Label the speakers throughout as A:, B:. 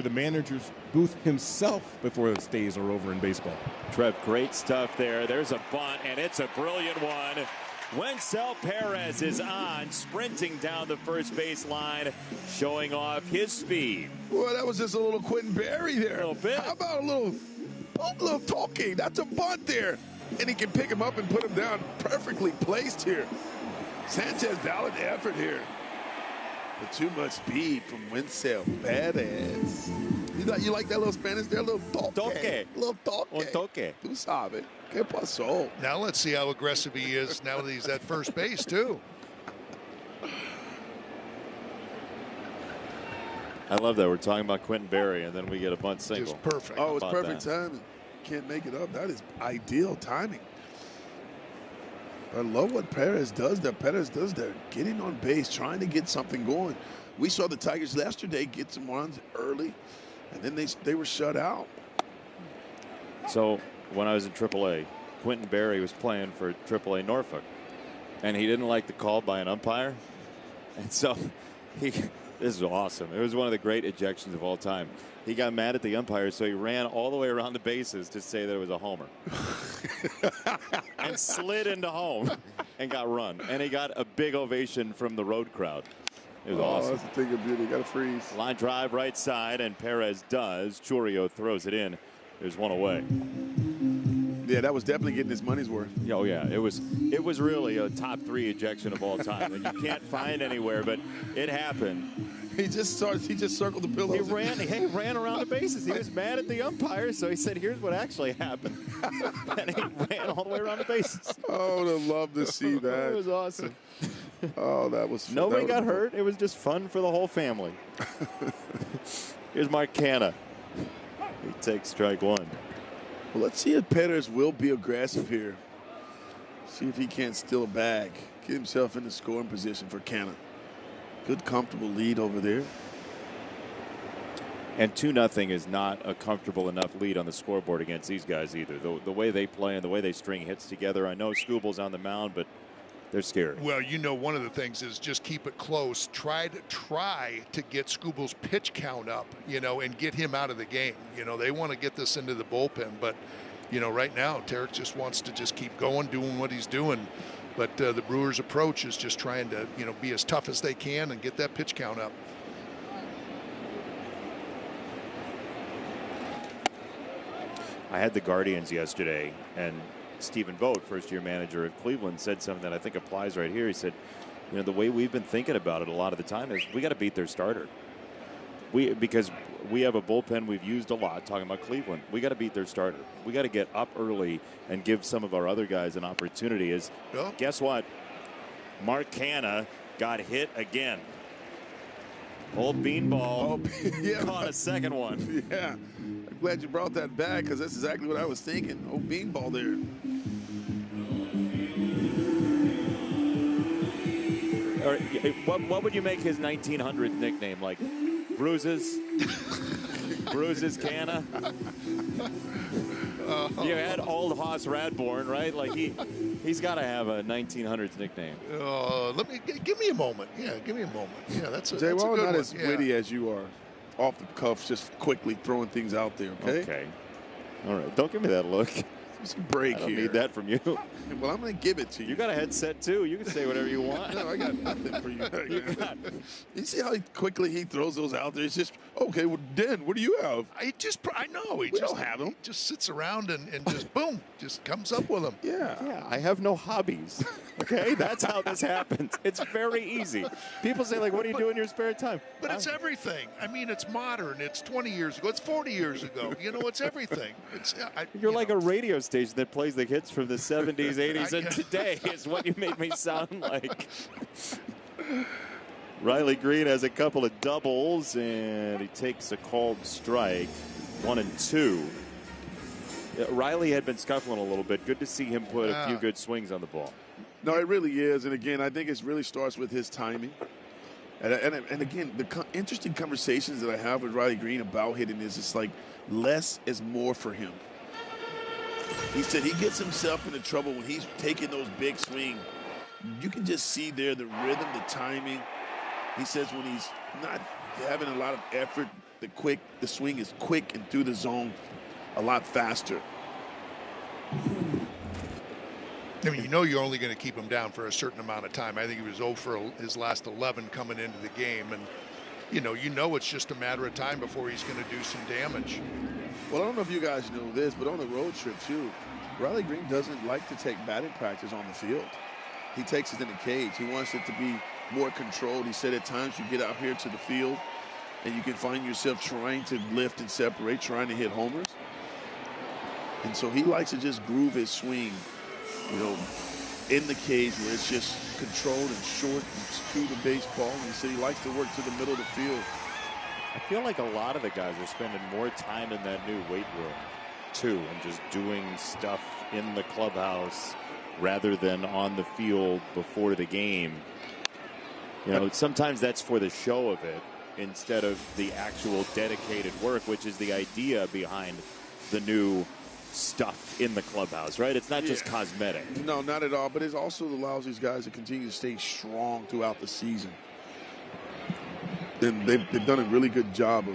A: the manager's booth himself before his days are over in baseball.
B: Trev, great stuff there. There's a bunt, and it's a brilliant one. Wencel Perez is on, sprinting down the first base line, showing off his speed.
C: Well, that was just a little Quentin Berry there.
B: A little bit.
C: How about a little talking? That's a bunt there. And he can pick him up and put him down. Perfectly placed here. Sanchez, valid effort here. But too much speed from Wencel Perez. You like that little Spanish there? A little toque. Little toque.
B: Un toque.
C: Tú sabes. ¿Qué pasó?
D: Now let's see how aggressive he is now that he's at first base, too.
B: I love that. We're talking about Quentin Berry, and then we get a bunt single.
D: Just perfect.
C: Oh, it's perfect timing. Can't make it up. That is ideal timing. I love what Perez does there. Getting on base, trying to get something going. We saw the Tigers yesterday get some runs early, and then they were shut out.
B: So when I was in AAA, Quentin Berry was playing for AAA Norfolk, and he didn't like the call by an umpire, and so this is awesome. It was one of the great ejections of all time. He got mad at the umpire, so he ran all the way around the bases to say that it was a homer. And slid into home and got run. And he got a big ovation from the road crowd. It was awesome.
C: That's the thing of beauty. Got to freeze.
B: Line drive right side, and Perez does. Churio throws it in. There's one away.
C: Yeah, that was definitely getting his money's worth.
B: Oh, yeah. It was really a top 3 ejection of all time. And you can't find anywhere, but it happened.
C: He just circled the pillows.
B: He ran around the bases. He was mad at the umpire, so he said, here's what actually happened. And he ran all the way around the bases.
C: Oh, I'd love to see that.
B: It was awesome.
C: Oh, that was fun.
B: Nobody got hurt. It was just fun for the whole family. Here's Mark Canha. He takes strike 1.
C: Well, let's see if Perez will be aggressive here. See if he can't steal a bag. Get himself in the scoring position for Canha. Good, comfortable lead over there.
B: And 2-0 is not a comfortable enough lead on the scoreboard against these guys either. The way they play and the way they string hits together. I know Skubal's on the mound, but they're scared.
D: Well, one of the things is just keep it close. Try to get Skubal's pitch count up, and get him out of the game. They want to get this into the bullpen, but, right now, Tarek just wants to just keep going, doing what he's doing. But the Brewers' approach is just trying to, be as tough as they can and get that pitch count up.
B: I had the Guardians yesterday, and Stephen Vogt, first-year manager of Cleveland, said something that I think applies right here. He said, the way we've been thinking about it a lot of the time is we got to beat their starter. Because we have a bullpen we've used a lot, talking about Cleveland. We got to beat their starter. We got to get up early and give some of our other guys an opportunity. Guess what? Mark Canha got hit again. Old Beanball caught a second one.
C: Yeah. I'm glad you brought that back because that's exactly what I was thinking. Old Beanball there.
B: What would you make his 1900 nickname? Like Bruises? Bruises Canha? You had old Hoss Radborn, right? Like he's got to have a 1900s nickname.
D: Give me a moment. Yeah, give me a moment. Yeah, that's a
C: Jay,
D: that's a good
C: not
D: one.
C: as witty as you are. Off the cuff, just quickly throwing things out there, okay?
B: Okay. All right. Don't give me that look.
C: Some break
B: I don't
C: here.
B: need that from you.
C: Well, I'm going to give it to you.
B: You got a headset, too. You can say whatever you want.
C: No, I got nothing for you. You see how quickly he throws those out there? It's just, okay, well, Dan, what do you have?
D: I know.
C: We don't have them.
D: He just sits around and just, boom, just comes up with them.
C: Yeah.
B: I have no hobbies. Okay? That's how this happens. It's very easy. People say, like, what do you do in your spare time?
D: But it's everything. I mean, it's modern. It's 20 years ago. It's 40 years ago. It's everything.
B: You're like a radio station that plays the hits from the 70s, 80s, and today is what you made me sound like. Riley Green has a couple of doubles, and he takes a called strike. 1-2. Riley had been scuffling a little bit. Good to see him put a few good swings on the ball.
C: No, it really is. And, again, I think it really starts with his timing. And again, the interesting conversations that I have with Riley Green about hitting is it's like less is more for him. He said he gets himself into trouble when he's taking those big swings. You can just see there the rhythm, the timing. He says when he's not having a lot of effort, the swing is quick and through the zone a lot faster.
D: I mean, you know you're only going to keep him down for a certain amount of time. I think he was 0 for his last 11 coming into the game. And, you know it's just a matter of time before he's going to do some damage.
C: Well, I don't know if you guys know this, but on the road trip, too, Riley Green doesn't like to take batting practice on the field. He takes it in the cage. He wants it to be more controlled. He said at times you get out here to the field and you can find yourself trying to lift and separate, trying to hit homers. And so he likes to just groove his swing, in the cage where it's just controlled and short and through the baseball. And he said he likes to work to the middle of the field.
B: I feel like a lot of the guys are spending more time in that new weight room, too, and just doing stuff in the clubhouse rather than on the field before the game. Sometimes that's for the show of it instead of the actual dedicated work, which is the idea behind the new stuff in the clubhouse, right? It's not just cosmetic.
C: No, not at all. But it also allows these guys to continue to stay strong throughout the season. And they've done a really good job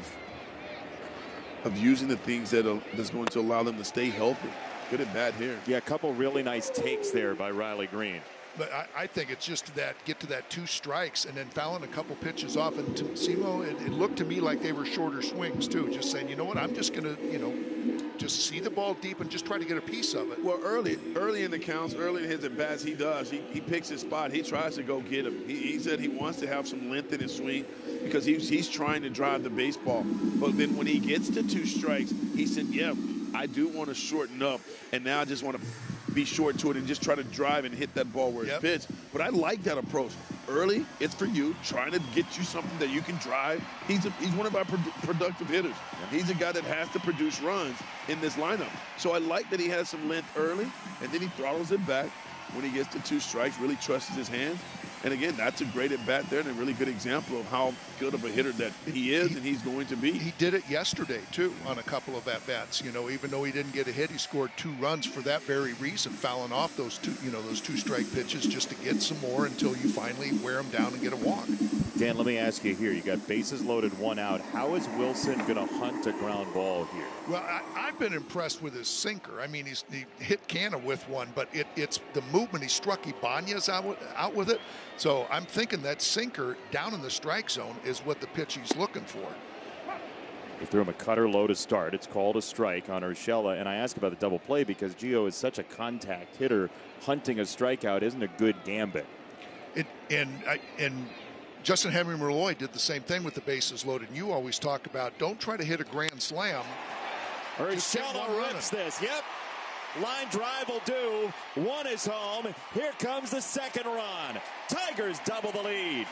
C: of using the things that's going to allow them to stay healthy. Good at bat here.
B: Yeah, a couple really nice takes there by Riley Green.
D: But I think it's just get to that 2 strikes and then fouling a couple pitches off. And to Simo, it looked to me like they were shorter swings, too. Just saying, you know what, I'm just going to, just see the ball deep and just try to get a piece of it.
C: Well, early in the counts, early in his at-bats, he does. He picks his spot. He tries to go get him. He said he wants to have some length in his swing because he's trying to drive the baseball. But then when he gets to 2 strikes, he said, yeah, I do want to shorten up, and now I just want to be short to it and just try to drive and hit that ball where it's pitched. But I like that approach. Early, it's for you, trying to get you something that you can drive. He's one of our productive hitters. He's a guy that has to produce runs in this lineup. So I like that he has some length early, and then he throttles it back when he gets to 2 strikes, really trusts his hands. And again, that's a great at-bat there and a really good example of how good of a hitter that he is and he's going to be.
D: He did it yesterday, too, on a couple of at-bats. Even though he didn't get a hit, he scored 2 runs for that very reason, fouling off those 2-strike pitches just to get some more until you finally wear them down and get a walk.
B: Dan, let me ask you here. You got bases loaded, 1 out. How is Wilson going to hunt a ground ball here?
D: Well, I've been impressed with his sinker. I mean, he hit Canna with one, but it's the movement. He struck Ibanez out with it. So I'm thinking that sinker down in the strike zone is what the pitch he's looking for.
B: He threw him a cutter low to start. It's called a strike on Urshela. And I ask about the double play because Gio is such a contact hitter. Hunting a strikeout isn't a good gambit.
D: And Justin Henry Malloy did the same thing with the bases loaded. And you always talk about don't try to hit a grand slam.
B: Urshela rips this. Yep. Line drive will do. 1 is home. Here comes the 2nd run. Tigers double the lead.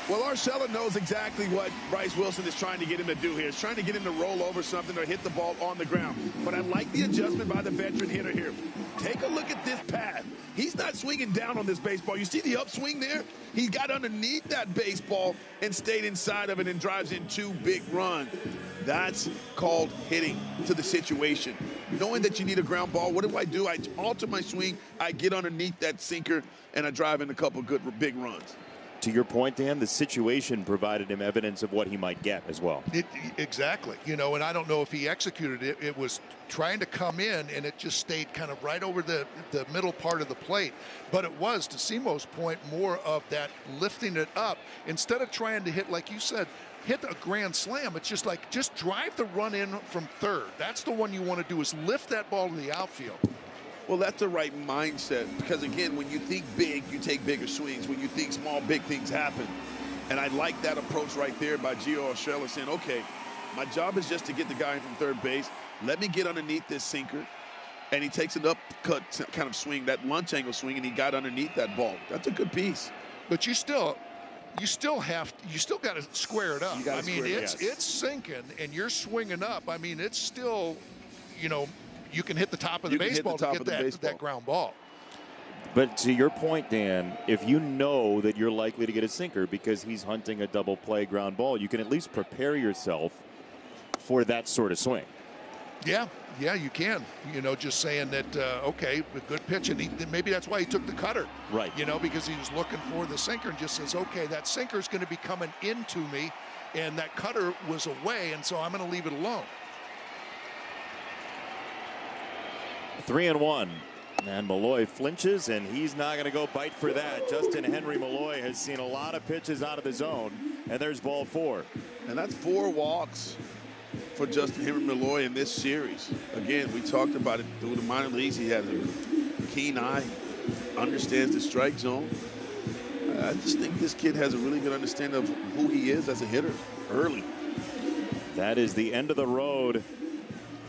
C: Well, Urshela knows exactly what Bryce Wilson is trying to get him to do here. He's trying to get him to roll over something or hit the ball on the ground. But I like the adjustment by the veteran hitter here. Take a look at this path. He's not swinging down on this baseball. You see the upswing there? He got underneath that baseball and stayed inside of it and drives in 2 big runs. That's called hitting to the situation. Knowing that you need a ground ball, what do? I alter my swing, I get underneath that sinker, and I drive in a couple good big runs.
B: To your point, Dan, the situation provided him evidence of what he might get as well.
D: Exactly. And I don't know if he executed it. It was trying to come in, and it just stayed kind of right over the middle part of the plate. But it was, to Simo's point, more of that lifting it up. Instead of trying to hit, like you said, hit a grand slam, it's just drive the run in from third. That's the one you want to do, is lift that ball to the outfield.
C: Well, that's the right mindset because, again, when you think big, you take bigger swings. When you think small, big things happen. And I like that approach right there by Gio Urshela saying, okay, my job is just to get the guy from third base. Let me get underneath this sinker. And he takes an upcut kind of swing, that lunch angle swing, and he got underneath that ball. That's a good piece.
D: But you still got to square it up. I mean, it's sinking, and you're swinging up. I mean, it's still, you can hit the top of the baseball to get that ground ball.
B: But to your point, Dan, if you know that you're likely to get a sinker because he's hunting a double play ground ball, you can at least prepare yourself for that sort of swing.
D: Yeah, you can. You know, just saying that, okay, a good pitch, and maybe that's why he took the cutter.
B: Right.
D: You know, because he was looking for the sinker and just says, okay, that sinker's going to be coming into me, and that cutter was away, and so I'm going to leave it alone.
B: 3-1. And Malloy flinches, and he's not going to go bite for that. Justin Henry Malloy has seen a lot of pitches out of the zone, and there's ball 4.
C: And that's 4 walks for Justin Henry Malloy in this series. Again, we talked about it through the minor leagues. He has a keen eye, understands the strike zone. I just think this kid has a really good understanding of who he is as a hitter early.
B: That is the end of the road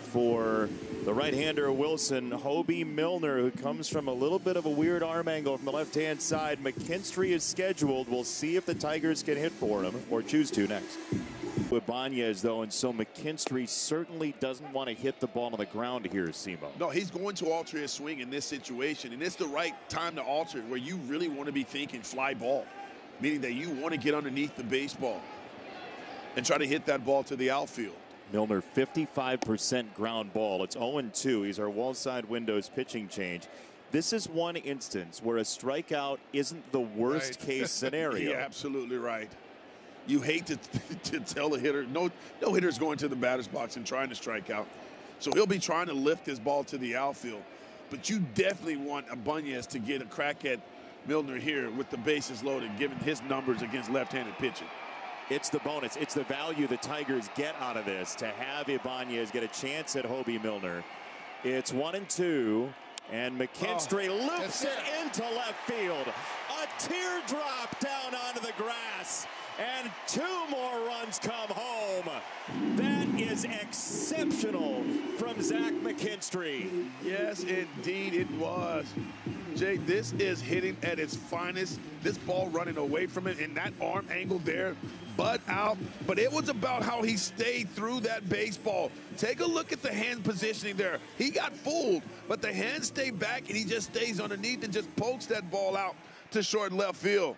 B: for the right-hander Wilson. Hobie Milner, who comes from a little bit of a weird arm angle from the left-hand side. McKinstry is scheduled. We'll see if the Tigers can hit for him or choose to next. With Ibanez, though, and so McKinstry certainly doesn't want to hit the ball on the ground here, Simo.
C: No, he's going to alter his swing in this situation, and it's the right time to alter it, where you really want to be thinking fly ball, meaning that you want to get underneath the baseball and try to hit that ball to the outfield.
B: Milner, 55% ground ball. It's 0-2. He's our wall side windows pitching change. This is one instance where a strikeout isn't the worst case scenario.
C: You're absolutely right. You hate to tell the hitter, no hitter's going to the batter's box and trying to strike out. So he'll be trying to lift his ball to the outfield. But you definitely want Ibanez to get a crack at Milner here with the bases loaded, given his numbers against left-handed pitching.
B: It's the bonus. It's the value the Tigers get out of this, to have Ibanez get a chance at Hobie Milner. It's 1-2, and McKinstry loops it into left field. A teardrop down onto the grass, and 2 more runs come home. That is exceptional from Zach McKinstry.
C: Yes, indeed it was. Jay, this is hitting at its finest. This ball running away from it, and that arm angle there, butt out. But it was about how he stayed through that baseball. Take a look at the hand positioning there. He got fooled, but the hand stayed back, and he just stays underneath and just pokes that ball out to short left field.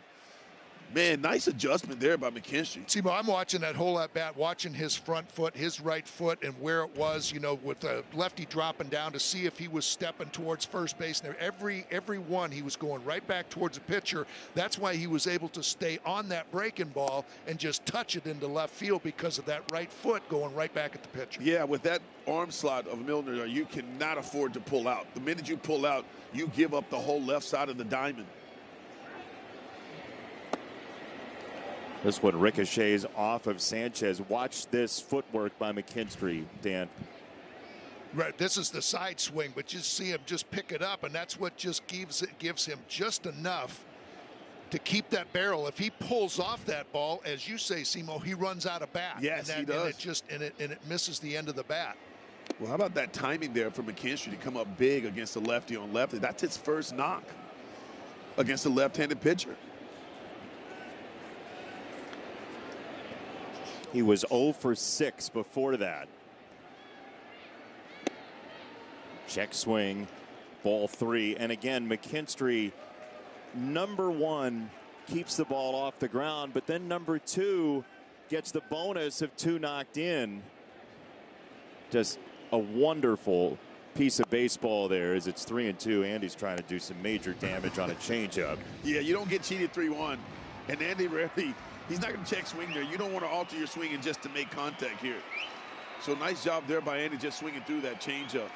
C: Man, nice adjustment there by McKinstry.
D: See, I'm watching that whole at bat, watching his front foot, his right foot, and where it was, you know, with the lefty dropping down to see if he was stepping towards first base. And every one, he was going right back towards the pitcher. That's why he was able to stay on that breaking ball and just touch it into left field, because of that right foot going right back at the pitcher.
C: Yeah, with that arm slot of Milner, you cannot afford to pull out. The minute you pull out, you give up the whole left side of the diamond.
B: This one ricochets off of Sanchez. Watch this footwork by McKinstry, Dan.
D: Right, this is the side swing, but just see him just pick it up, and that's what just gives him just enough to keep that barrel. If he pulls off that ball, as you say, Simo, he runs out of bat.
C: Yes, he does.
D: And it misses the end of the bat.
C: Well, how about that timing there for McKinstry to come up big against the lefty on lefty? That's his first knock against a left-handed pitcher.
B: He was 0 for 6 before that. Check swing, ball 3. And again, McKinstry, number 1, keeps the ball off the ground, but then number 2 gets the bonus of 2 knocked in. Just a wonderful piece of baseball there, as it's 3-2. Andy's trying to do some major damage on a changeup.
C: Yeah, you don't get cheated 3-1. And Andy rarely, he's not going to check swing there. You don't want to alter your swinging just to make contact here. So nice job there by Andy, just swinging through that changeup.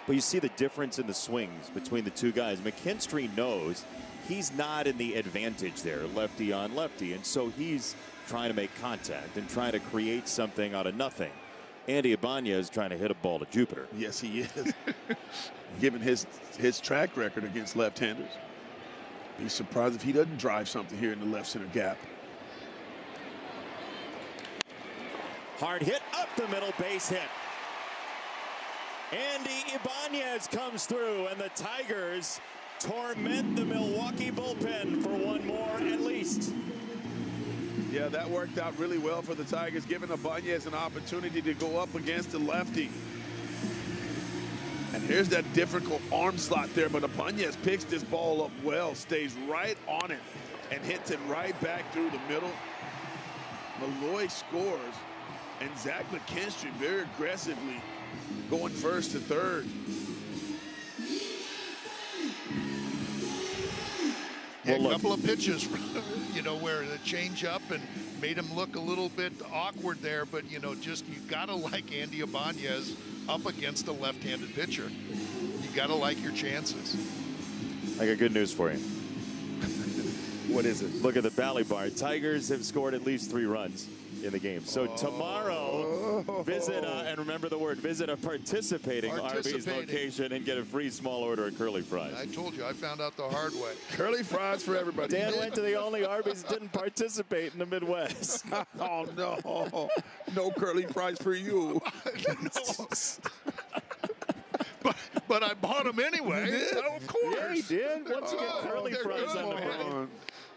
B: But you see the difference in the swings between the two guys. McKinstry knows he's not in the advantage there, lefty on lefty, and so he's trying to make contact and trying to create something out of nothing. Andy Ibanez trying to hit a ball to Jupiter.
C: Yes, he is. Given his track record against left-handers. Be surprised if he doesn't drive something here in the left center gap.
B: Hard hit up the middle, base hit. Andy Ibanez comes through, and the Tigers torment the Milwaukee bullpen for one more at least.
C: Yeah, that worked out really well for the Tigers, giving Ibanez an opportunity to go up against the lefty. And here's that difficult arm slot there, but Ibanez picks this ball up well, stays right on it, and hits it right back through the middle. Malloy scores. And Zach McKinstry very aggressively going first to third.
D: Yeah, a couple of pitches, where the change up and made him look a little bit awkward there. But, just you got to like Andy Ibanez up against a left-handed pitcher. You got to like your chances.
B: I got good news for you.
A: What is it?
B: Look at the Bally Bar. Tigers have scored at least 3 runs in the game. So tomorrow, visit, and remember the word, visit a participating Arby's location and get a free small order of curly fries.
D: I told you, I found out the hard way.
C: Curly fries for everybody.
B: Dan went to the only Arby's that didn't participate in the Midwest.
C: Oh, no. No curly fries for you.
D: But I bought them anyway.
C: Oh,
D: of course.
B: Yeah, he did. Once you get curly fries on the menu.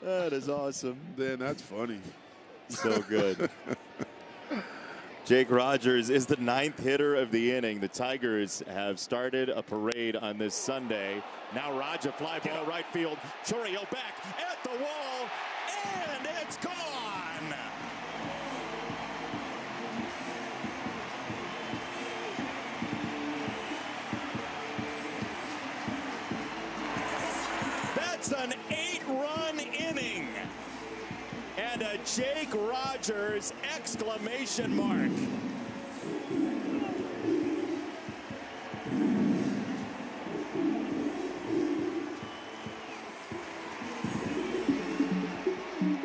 B: That is awesome.
C: Dan, that's funny.
B: So good. Jake Rogers is the 9th hitter of the inning. The Tigers have started a parade on this Sunday. Now Raja fly ball right field. Chourio back at the wall, and it's gone. That's an 8-run inning. And a Jake Rogers exclamation mark.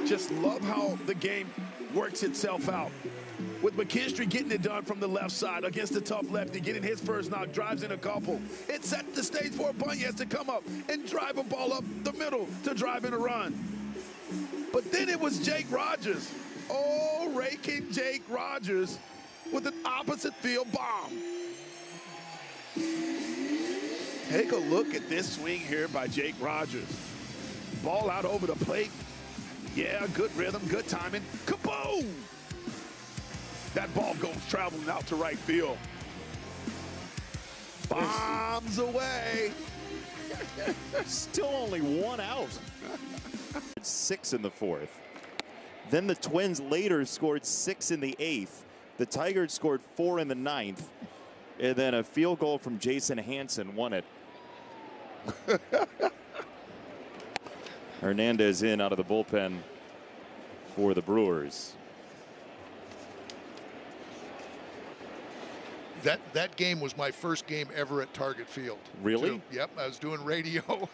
C: Just love how the game works itself out. With McKinstry getting it done from the left side against the tough lefty, getting his first knock, drives in a couple. It set the stage for Ibanez to come up and drive a ball up the middle to drive in a run. But then it was Jake Rogers. Oh, raking Jake Rogers with an opposite field bomb. Take a look at this swing here by Jake Rogers. Ball out over the plate. Yeah, good rhythm, good timing. Kaboom! That ball goes traveling out to right field. Bombs away.
B: Still only 1 out. 6 in the 4th. Then the Twins later scored 6 in the 8th. The Tigers scored 4 in the 9th. And then a field goal from Jason Hansen won it. Hernandez in out of the bullpen for the
D: That game was my first game ever at Target Field.
B: Really?
D: Too. Yep, I was doing radio.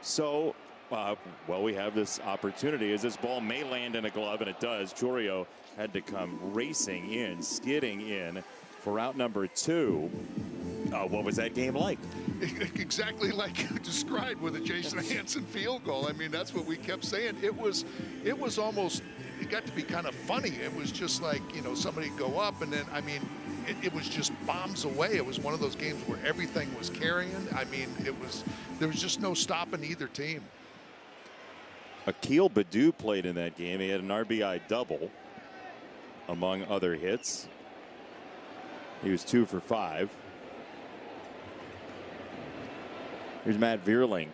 B: So, well, we have this opportunity as this ball may land in a glove, and it does. Chourio had to come racing in, skidding in for out number 2. What was that game like?
D: Exactly like you described with a Jason Hansen field goal. I mean, that's what we kept saying. It was almost, it got to be kind of funny. It was just like, somebody go up and then, I mean, it was just bombs away. It was one of those games where everything was carrying. I mean, there was just no stopping either team.
B: Akil Baddoo played in that game. He had an RBI double, among other hits. He was 2 for 5. Here's Matt Vierling.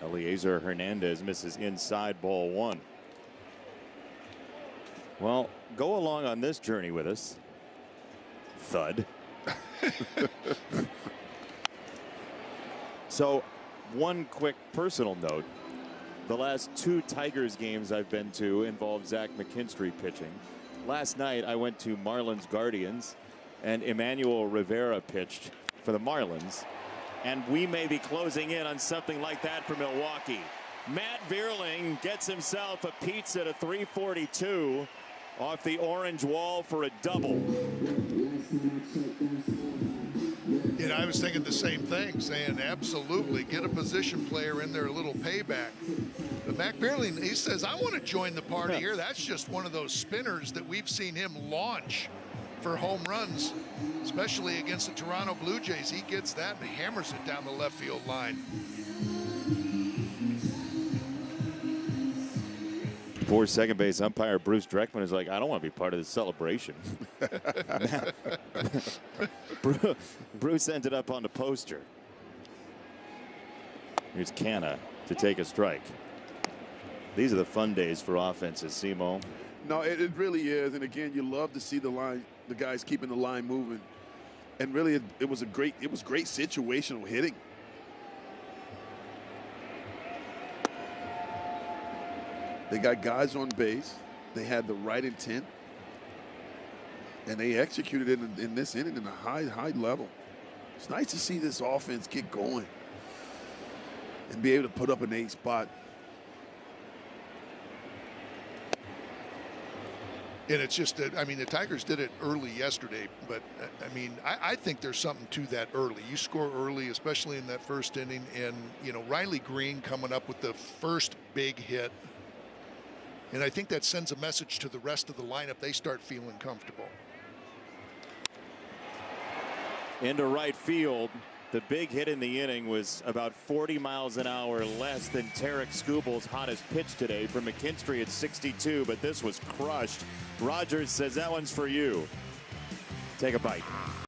B: Eliezer Hernandez misses inside, ball 1. Well, go along on this journey with us. Thud. So, one quick personal note. The last 2 Tigers games I've been to involved Zach McKinstry pitching. Last night I went to Marlins Guardians, and Emmanuel Rivera pitched for the Marlins. And we may be closing in on something like that for Milwaukee. Matt Vierling gets himself a pizza to 342 off the orange wall for a double.
D: I was thinking the same thing, saying absolutely get a position player in there, a little payback. But Matt Vierling, he says, I want to join the party here. That's just one of those spinners that we've seen him launch for home runs, especially against the Toronto Blue Jays. He gets that and hammers it down the left field line.
B: Poor second base umpire Bruce Dreckman is like, I don't want to be part of this celebration. Bruce ended up on the poster. Here's Canna to take a strike. These are the fun days for offenses, Simo.
C: No, it really is. And again, you love to see the guys keeping the line moving. And really, it was great situational hitting. They got guys on base. They had the right intent. And they executed it in this inning in a high level. It's nice to see this offense get going and be able to put up an 8 spot.
D: And it's just that, I mean, the Tigers did it early yesterday, but I mean, I think there's something to that early. You score early, especially in that first inning, and, you know, Riley Green coming up with the first big hit. And I think that sends a message to the rest of the lineup. They start feeling comfortable.
B: Into right field. The big hit in the inning was about 40 miles an hour less than Tarek Skubal's hottest pitch today for McKinstry at 62, but this was crushed. Rogers says that one's for you. Take a bite.